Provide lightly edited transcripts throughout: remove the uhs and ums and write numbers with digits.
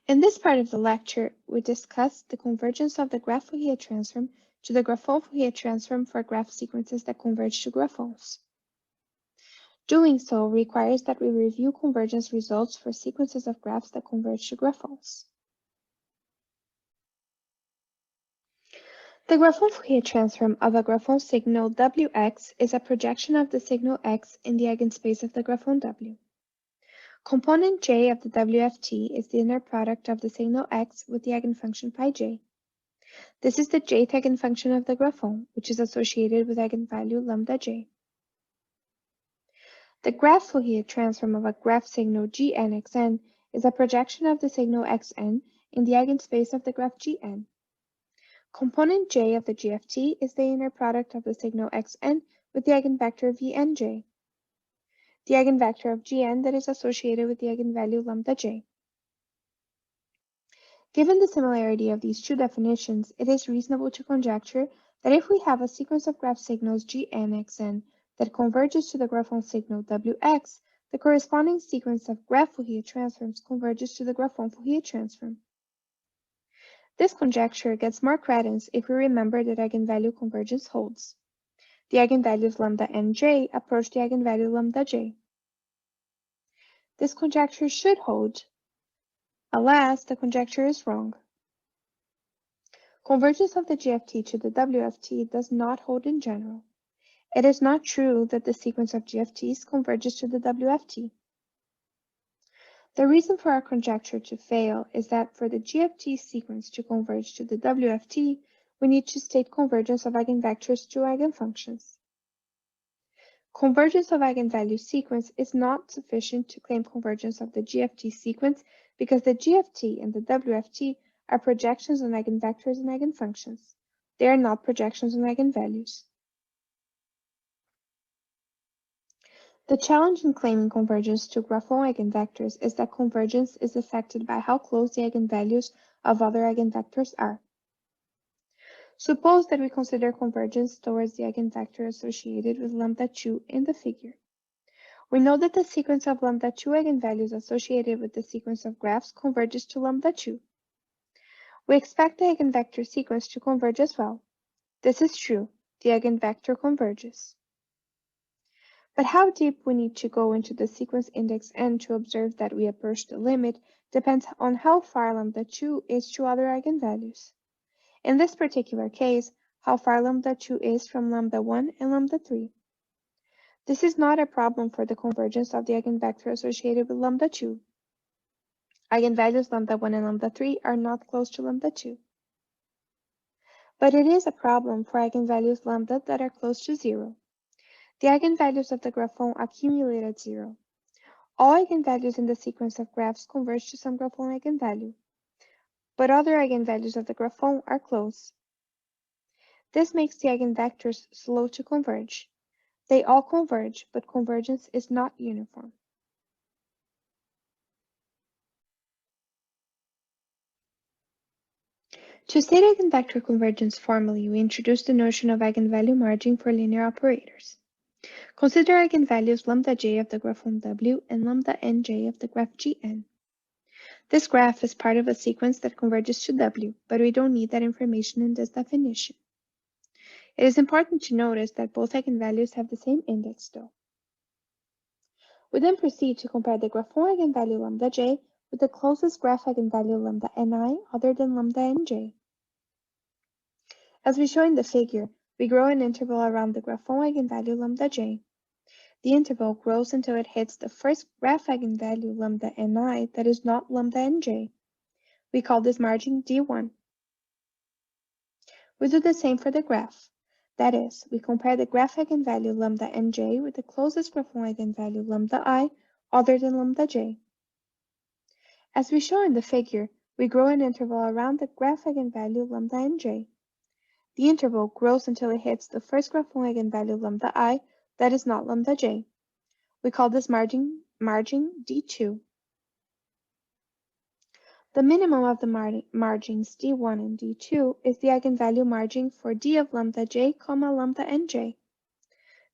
In this part of the lecture, we discuss the convergence of the graph Fourier transform to the Graphon Fourier transform for graph sequences that converge to graphons. Doing so requires that we review convergence results for sequences of graphs that converge to graphons. The Graphon Fourier transform of a graphon signal Wx is a projection of the signal x in the eigenspace of the graphon W. Component j of the WFT is the inner product of the signal x with the eigenfunction pi j. This is the jth eigenfunction of the graphon, which is associated with eigenvalue lambda j. The graph Fourier transform of a graph signal Gnxn is a projection of the signal xn in the eigenspace of the graph Gn. Component j of the GFT is the inner product of the signal xn with the eigenvector vnj, the eigenvector of Gn that is associated with the eigenvalue lambda j. Given the similarity of these two definitions, it is reasonable to conjecture that if we have a sequence of graph signals Gnxn that converges to the graphon signal Wx, the corresponding sequence of graph Fourier transforms converges to the graphon Fourier transform. This conjecture gets more credence if we remember that eigenvalue convergence holds. The eigenvalues lambda and j approach the eigenvalue lambda j. This conjecture should hold. Alas, the conjecture is wrong. Convergence of the GFT to the WFT does not hold in general. It is not true that the sequence of GFTs converges to the WFT. The reason for our conjecture to fail is that for the GFT sequence to converge to the WFT, we need to state convergence of eigenvectors to eigenfunctions. Convergence of eigenvalue sequence is not sufficient to claim convergence of the GFT sequence because the GFT and the WFT are projections on eigenvectors and eigenfunctions. They are not projections on eigenvalues. The challenge in claiming convergence to graphon eigenvectors is that convergence is affected by how close the eigenvalues of other eigenvectors are. Suppose that we consider convergence towards the eigenvector associated with lambda 2 in the figure. We know that the sequence of lambda 2 eigenvalues associated with the sequence of graphs converges to lambda 2. We expect the eigenvector sequence to converge as well. This is true. The eigenvector converges. But how deep we need to go into the sequence index n to observe that we approach the limit depends on how far lambda 2 is to other eigenvalues. In this particular case, how far lambda 2 is from lambda 1 and lambda 3. This is not a problem for the convergence of the eigenvector associated with lambda 2. Eigenvalues lambda 1 and lambda 3 are not close to lambda 2. But it is a problem for eigenvalues lambda that are close to 0. The eigenvalues of the graphon accumulate at 0. All eigenvalues in the sequence of graphs converge to some graphon eigenvalue, but other eigenvalues of the graphon are close. This makes the eigenvectors slow to converge. They all converge, but convergence is not uniform. To state eigenvector convergence formally, we introduce the notion of eigenvalue margin for linear operators. Consider eigenvalues lambda j of the graphon W and lambda nj of the graph Gn. This graph is part of a sequence that converges to W, but we don't need that information in this definition. It is important to notice that both eigenvalues have the same index though. We then proceed to compare the graphon eigenvalue lambda j with the closest graph eigenvalue lambda ni other than lambda nj. As we show in the figure, we grow an interval around the graphon eigenvalue lambda j. The interval grows until it hits the first graph eigenvalue lambda ni that is not lambda nj. We call this margin d1. We do the same for the graph. That is, we compare the graph eigenvalue lambda nj with the closest graphon eigenvalue lambda I other than lambda j. As we show in the figure, we grow an interval around the graph eigenvalue lambda nj. The interval grows until it hits the first graphon eigenvalue lambda I that is not lambda j. We call this margin d2. The minimum of the margins d1 and d2 is the eigenvalue margin for d of lambda j, lambda nj.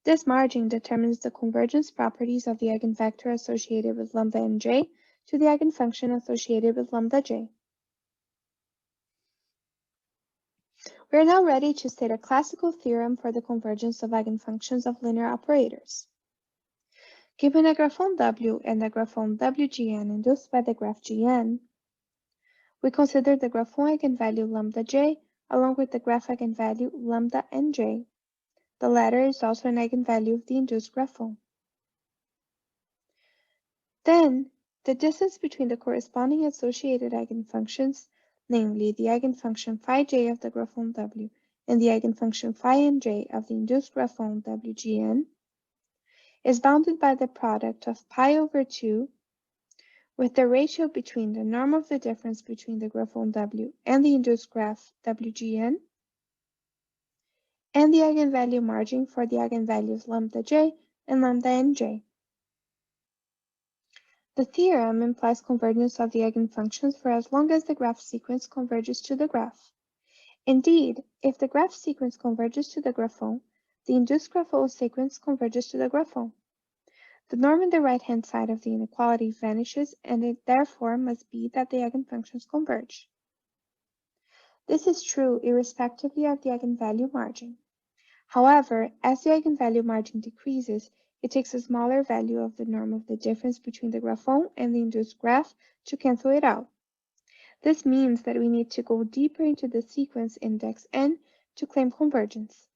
This margin determines the convergence properties of the eigenvector associated with lambda nj to the eigenfunction associated with lambda j. We are now ready to state a classical theorem for the convergence of eigenfunctions of linear operators. Given a graphon W and a graphon WGN induced by the graph Gn, we consider the graphon eigenvalue lambda j along with the graph eigenvalue lambda nj. The latter is also an eigenvalue of the induced graphon. Then, the distance between the corresponding associated eigenfunctions, namely the eigenfunction phi j of the graphon W and the eigenfunction phi nj of the induced graphon WGN, is bounded by the product of pi over 2 with the ratio between the norm of the difference between the graphon W and the induced graph WGN and the eigenvalue margin for the eigenvalues lambda j and lambda nj. The theorem implies convergence of the eigenfunctions for as long as the graph sequence converges to the graph. Indeed, if the graph sequence converges to the graphon, the induced graphon sequence converges to the graphon. The norm on the right-hand side of the inequality vanishes, and it therefore must be that the eigenfunctions converge. This is true irrespectively of the eigenvalue margin. However, as the eigenvalue margin decreases, it takes a smaller value of the norm of the difference between the graphon and the induced graph to cancel it out. This means that we need to go deeper into the sequence index n to claim convergence.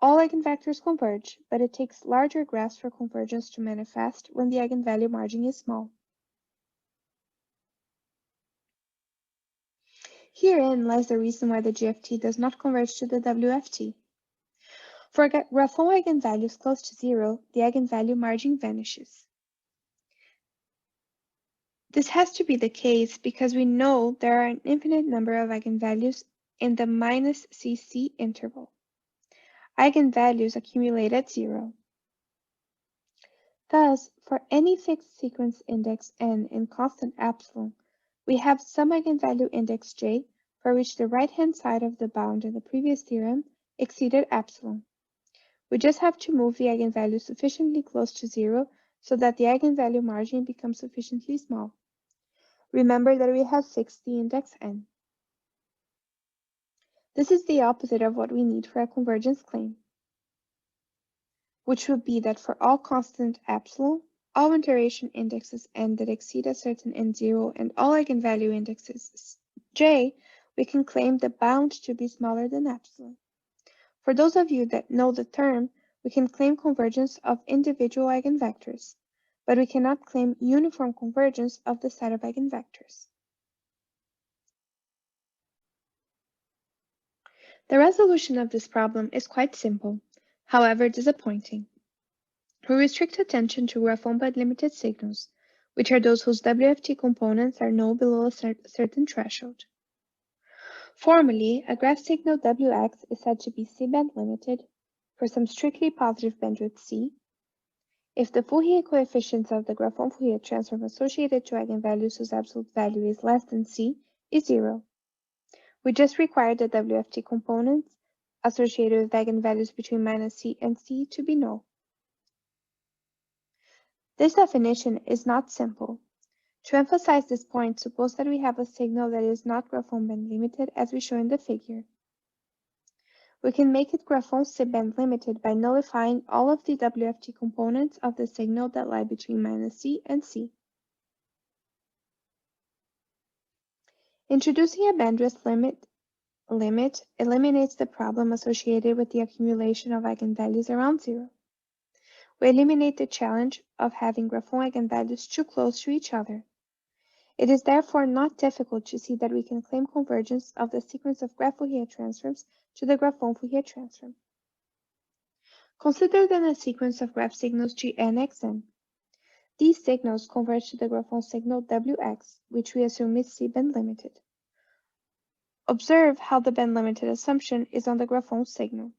All eigenvectors converge, but it takes larger graphs for convergence to manifest when the eigenvalue margin is small. Herein lies the reason why the GFT does not converge to the WFT. For graphon eigenvalues close to 0, the eigenvalue margin vanishes. This has to be the case because we know there are an infinite number of eigenvalues in the -cc interval. Eigenvalues accumulate at 0. Thus, for any fixed sequence index n in constant epsilon, we have some eigenvalue index j for which the right-hand side of the bound in the previous theorem exceeded epsilon. We just have to move the eigenvalue sufficiently close to 0 so that the eigenvalue margin becomes sufficiently small. Remember that we have fixed the index n. This is the opposite of what we need for a convergence claim, which would be that for all constant epsilon, all iteration indexes n that exceed a certain n0, and all eigenvalue indexes j, we can claim the bound to be smaller than epsilon. For those of you that know the term, we can claim convergence of individual eigenvectors, but we cannot claim uniform convergence of the set of eigenvectors. The resolution of this problem is quite simple, however disappointing. We restrict attention to Graphon Bandlimited signals, which are those whose WFT components are null below a certain threshold. Formally, a graph signal Wx is said to be C-band-limited for some strictly positive bandwidth C if the Fourier coefficients of the Graphon Fourier transform associated to eigenvalues whose absolute value is less than C is 0. We just require the WFT components associated with eigenvalues between -C and C to be null. This definition is not simple. To emphasize this point, suppose that we have a signal that is not Graphon band-limited as we show in the figure. We can make it Graphon C-band-limited by nullifying all of the WFT components of the signal that lie between -C and C. Introducing a bandwidth limit eliminates the problem associated with the accumulation of eigenvalues around 0. We eliminate the challenge of having Graphon eigenvalues too close to each other. It is therefore not difficult to see that we can claim convergence of the sequence of graph Fourier transforms to the Graphon Fourier transform. Consider then a sequence of graph signals Gn(xn). These signals converge to the Graphon signal Wx, which we assume is C-band-limited. Observe how the band-limited assumption is on the Graphon signal.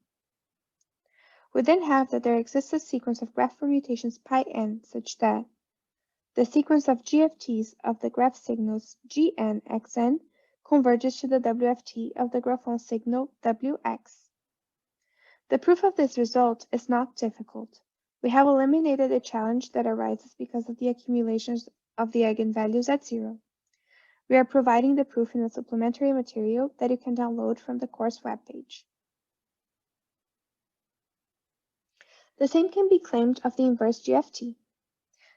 We then have that there exists a sequence of graph permutations πn such that the sequence of GFTs of the graph signals Gn(xn) converges to the WFT of the Graphon signal Wx. The proof of this result is not difficult. We have eliminated a challenge that arises because of the accumulations of the eigenvalues at 0. We are providing the proof in a supplementary material that you can download from the course webpage. The same can be claimed of the inverse GFT,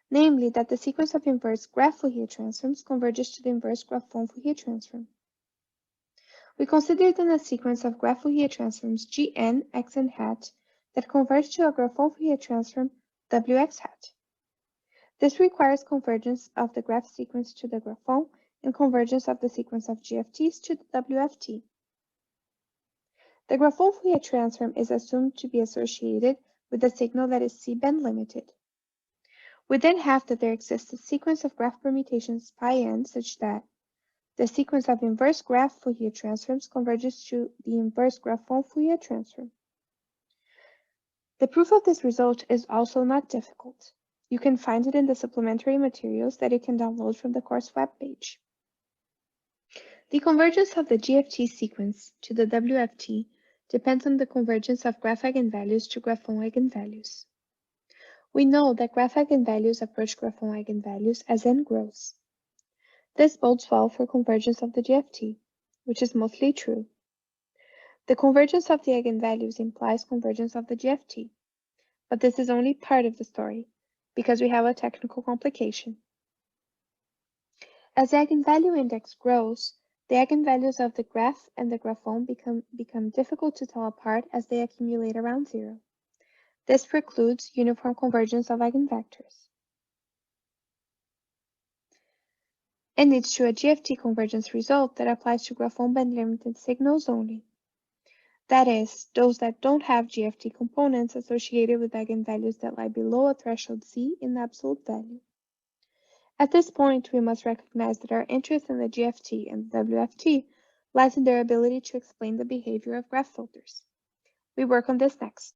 namely that the sequence of inverse graph Fourier transforms converges to the inverse Graphon Fourier transform. We consider then a sequence of graph Fourier transforms Gn, Xn hat that converge to a Graphon Fourier transform Wx hat. This requires convergence of the graph sequence to the Graphon and convergence of the sequence of GFTs to the WFT. The Graphon Fourier transform is assumed to be associated with a signal that is C bandlimited. We then have that there exists a sequence of graph permutations pi n such that the sequence of inverse graph Fourier transforms converges to the inverse Graphon Fourier transform. The proof of this result is also not difficult. You can find it in the supplementary materials that you can download from the course webpage. The convergence of the GFT sequence to the WFT depends on the convergence of graph eigenvalues to Graphon eigenvalues. We know that graph eigenvalues approach Graphon eigenvalues as n grows. This bodes well for convergence of the GFT, which is mostly true. The convergence of the eigenvalues implies convergence of the GFT, but this is only part of the story, because we have a technical complication. As the eigenvalue index grows, the eigenvalues of the graph and the Graphon become difficult to tell apart as they accumulate around 0. This precludes uniform convergence of eigenvectors. And leads to a GFT convergence result that applies to Graphon bandlimited signals only. That is, those that don't have GFT components associated with eigenvalues that lie below a threshold C in absolute value. At this point, we must recognize that our interest in the GFT and the WFT lies in their ability to explain the behavior of graph filters. We work on this next.